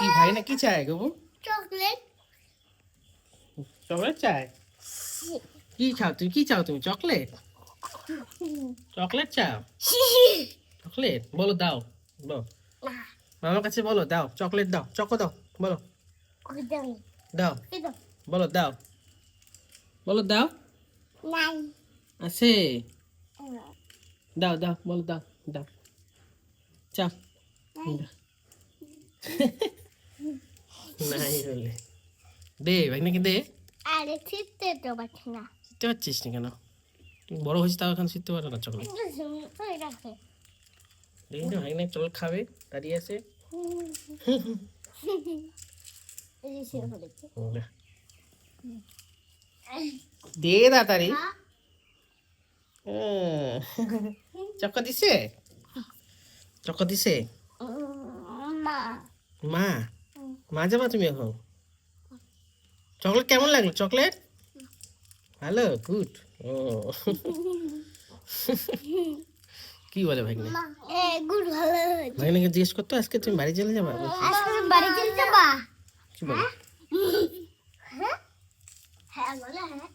কি ভাই না কি চায় গো? চকলেট চকলেট চায়? কি চাও তুমি? কি চাও তুমি? চকলেট? চকলেট চাও? চকলেট বলো দাও। বলো মামার কাছে বলো দাও চকলেট দাও চকো দাও বলো দাও বলো দাও বলো দাও নাই আছে দাও দাও বলো দাও দাও চাও নাই বলে দে ভাই নাকি দে। আরে ছিটতে তো পারছি না শিখতে পারছিস না কেন? তুমি বড় হয়েছিস তাও এখন শিখতে পারো না চকলেট? দেখি না ভাই না চকলেট খাবে দাঁড়িয়ে আছে। দে তাড়াতাড়ি। চক্কা দিছে? চক্কা দিছে? মা মা মা যাবা তুমি এখন? চকলেট কেমন লাগলো? চকলেট ভালো গুড। ও কি বলে ভাই মা এ গুড ভালো ভাই নাকি জিজ্ঞেস করতো আজকে তুমি বাড়ি চলে যাবা? আজকে বাড়ি চলে যাবা? কি বলে? হ্যাঁ হ্যাঁ বলে হ্যাঁ